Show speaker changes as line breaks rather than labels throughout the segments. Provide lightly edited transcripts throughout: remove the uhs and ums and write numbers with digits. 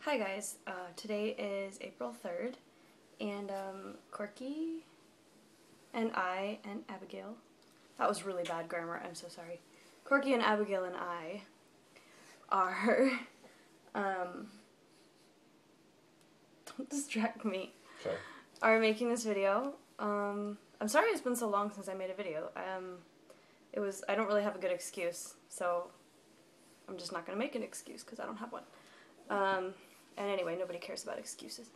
Hi guys, today is April 3rd, and Corky and I and Abigail, that was really bad grammar, I'm so sorry. Corky and Abigail and I are, don't distract me,
Sorry.
are making this video. I'm sorry it's been so long since I made a video. I don't really have a good excuse, so I'm just not going to make an excuse because I don't have one. And anyway, nobody cares about excuses.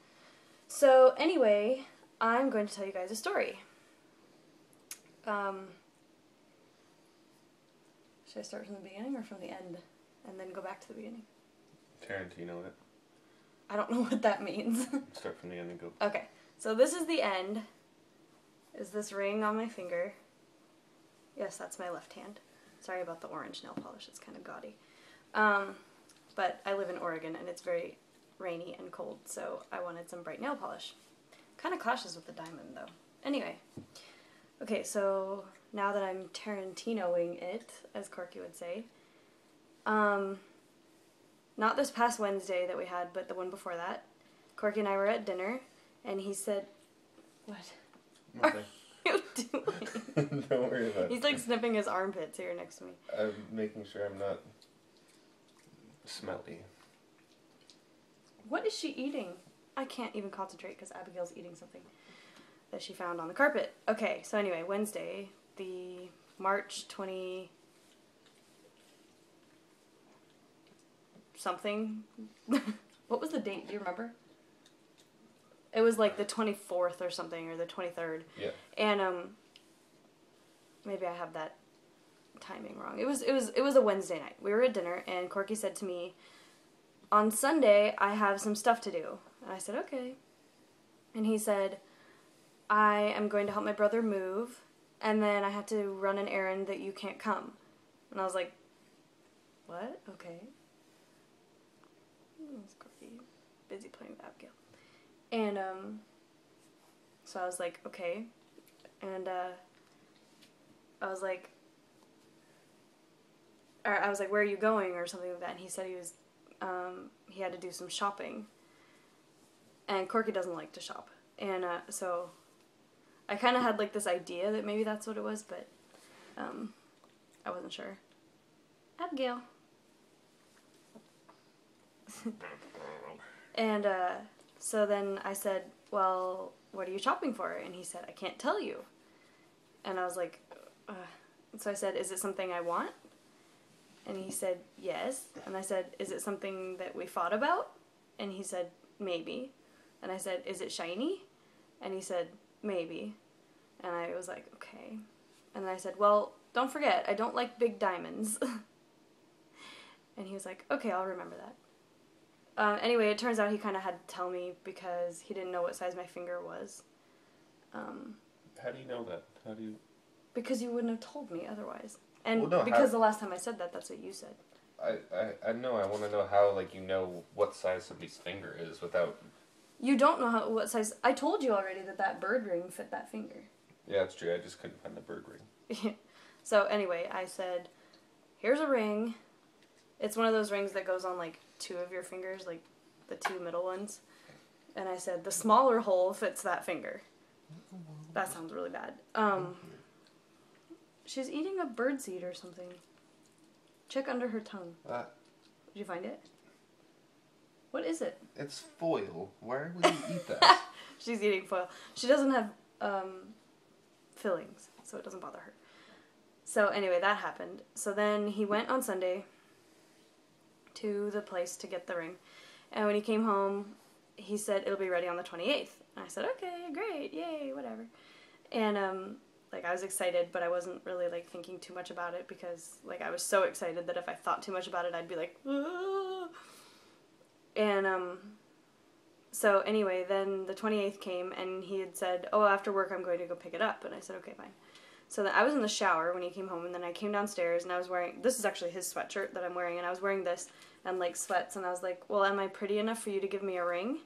So anyway, I'm going to tell you guys a story. Should I start from the beginning or from the end and then go back to the beginning?
Tarantino it.
I don't know what that means.
Start from the end and go.
Okay, so this is the end. Is this ring on my finger? Yes, that's my left hand. Sorry about the orange nail polish, it's kind of gaudy. But I live in Oregon and it's very rainy and cold, so I wanted some bright nail polish. Kind of clashes with the diamond though. Anyway, okay, so now that I'm Tarantinoing it, as Corky would say, not this past Wednesday that we had, but the one before that, Corky and I were at dinner, and he said, what?
Nothing.
What are you doing?
Don't worry about it.
He's like sniffing his armpits here next to me.
I'm making sure I'm not smelly.
What is she eating? I can't even concentrate because Abigail's eating something that she found on the carpet. Okay, so anyway, Wednesday, the March 20 something. What was the date? Do you remember? It was like the 24th or something, or the 23rd.
Yeah.
And maybe I have that timing wrong. It was a Wednesday night. We were at dinner, and Corky said to me, on Sunday, I have some stuff to do. And I said, okay. And he said, I am going to help my brother move, and then I have to run an errand that you can't come. And I was like, what? Okay. It's Corky, busy playing with Abigail. And, so I was like, okay. And, I was like, where are you going, or something like that. And he said he had to do some shopping. And Corky doesn't like to shop. And, so I kind of had, like, this idea that maybe that's what it was, but, I wasn't sure. Abigail. And, so then I said, well, what are you shopping for? And he said, I can't tell you. And I was like, so I said, is it something I want? And he said, yes. And I said, is it something that we fought about? And he said, maybe. And I said, is it shiny? And he said, maybe. And I was like, okay. And then I said, well, don't forget, I don't like big diamonds. And he was like, okay, I'll remember that. Anyway, it turns out he kind of had to tell me because he didn't know what size my finger was.
How do you know that? How do you...
Because you wouldn't have told me otherwise. And
Well, no,
because the last time I said that, that's what you said.
I know, I want to know how, like, you know what size somebody's finger is without...
You don't know what size... I told you already that bird ring fit that finger.
Yeah, that's true, I just couldn't find the bird ring.
So anyway, I said, here's a ring. It's one of those rings that goes on, like, 2 of your fingers, like the 2 middle ones. And I said, the smaller hole fits that finger. That sounds really bad. She's eating a birdseed or something. Check under her tongue. Did you find it? What is it?
It's foil. Why would you eat that?
She's eating foil. She doesn't have fillings, so it doesn't bother her. So anyway, that happened. So then he went on Sunday to the place to get the ring. And when he came home, he said it'll be ready on the 28th. And I said, okay, great, yay, whatever. And, like, I was excited, but I wasn't really, like, thinking too much about it because, like, I was so excited that if I thought too much about it, I'd be like, ah. And, so anyway, then the 28th came, and he had said, oh, after work I'm going to go pick it up. And I said, okay, fine. So then I was in the shower when he came home, and then I came downstairs, and I was wearing, this is actually his sweatshirt that I'm wearing, and I was wearing this and, like, sweats, and I was like, well, am I pretty enough for you to give me a ring?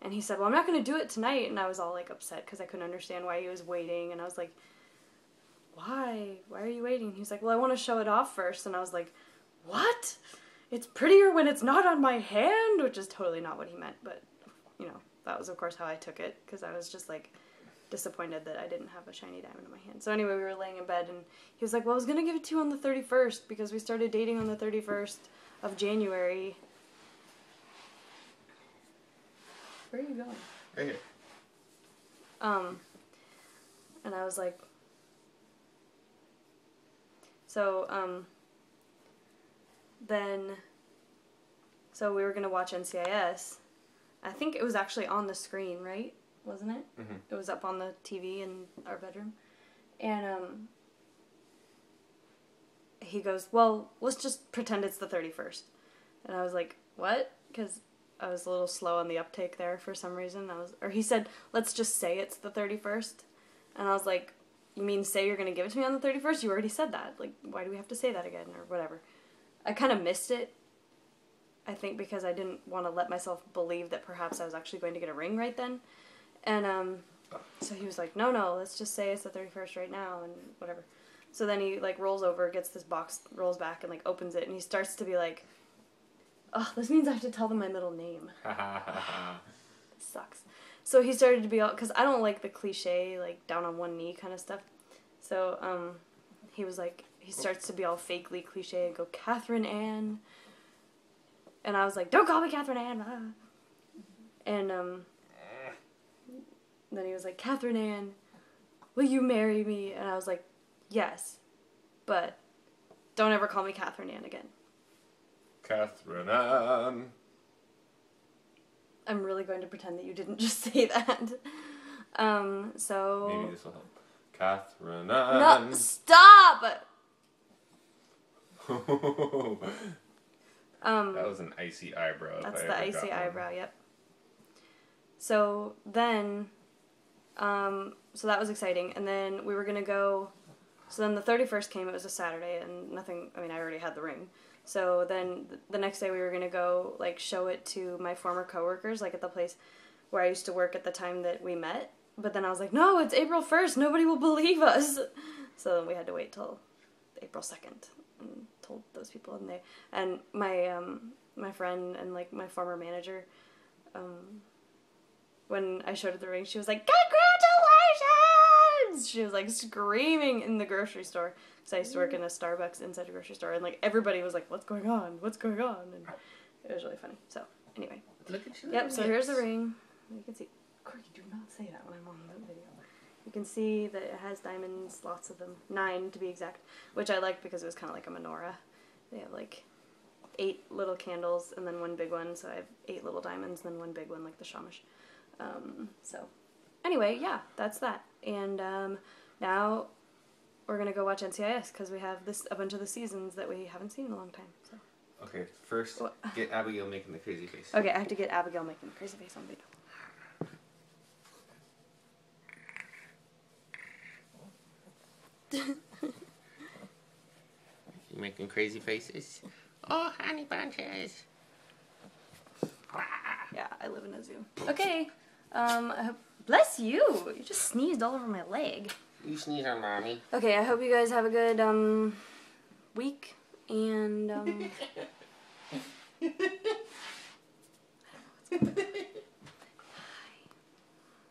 And he said, well, I'm not going to do it tonight, and I was all, like, upset because I couldn't understand why he was waiting, and I was like, why? Why are you waiting? He was like, well, I want to show it off first, and I was like, what? it's prettier when it's not on my hand, which is totally not what he meant, but, you know, that was, of course, how I took it, because I was just, like, disappointed that I didn't have a shiny diamond in my hand. So anyway, we were laying in bed, and he was like, well, I was going to give it to you on the 31st, because we started dating on the 31st of January. Where are you going?
Right here.
And I was like, so, so we were going to watch NCIS. I think it was actually on the screen, right? Wasn't it?
Mm-hmm.
It was up on the TV in our bedroom. And, he goes, well, let's just pretend it's the 31st. And I was like, what? Because I was a little slow on the uptake there for some reason. Or he said, let's just say it's the 31st. And I was like, you mean say you're going to give it to me on the 31st? You already said that. Like, why do we have to say that again? Or whatever. I kind of missed it. I think because I didn't want to let myself believe that perhaps I was actually going to get a ring right then. And, so he was like, no, let's just say it's the 31st right now and whatever. So then he, like, rolls over, gets this box, rolls back, and, like, opens it, and he starts to be like, oh, this means I have to tell them my middle name. This sucks. So he started to be all, because I don't like the cliche, like, down on one knee kind of stuff. So, he was like, he starts to be all fakely cliche and go, Catherine Ann. And I was like, don't call me Catherine Ann. Ah. And, then he was like, Catherine Ann, will you marry me? And I was like, yes, but don't ever call me Catherine Ann again.
Catherine Ann.
I'm really going to pretend that you didn't just say that. So...
Maybe this will help. Catherine Ann.
No, stop!
That was an icy eyebrow.
That's the icy eyebrow, yep. So then, so that was exciting. And then we were going to go, so then the 31st came, it was a Saturday, and nothing, I mean, I already had the ring. So then the next day we were going to go, like, show it to my former coworkers, like, at the place where I used to work at the time that we met. But then I was like, no, it's April 1st, nobody will believe us. So then we had to wait till April 2nd and told those people, and my friend and, like, my former manager, when I showed her the ring, she was like, congratulations! She was, like, screaming in the grocery store, because I used to work in a Starbucks inside a grocery store, and, like, everybody was like, what's going on, and it was really funny. So anyway,
look at you.
Yep, so here's the ring. You can see, Corky, do not say that when I'm on the video. You can see that it has diamonds, lots of them, 9 to be exact, which I liked because it was kind of like a menorah. They have, like, 8 little candles and then 1 big one, so I have 8 little diamonds and then 1 big one, like the shamash. So anyway, yeah, that's that. And now we're gonna go watch NCIS because we have a bunch of the seasons that we haven't seen in a long time. So
Okay, first get Abigail making the crazy face.
okay, I have to get Abigail making the crazy face on video.
You making crazy faces? Oh, honey bunches.
Yeah, I live in a zoo. Okay, I hope, bless you! You just sneezed all over my leg.
You sneeze on mommy.
Okay, I hope you guys have a good, week, and,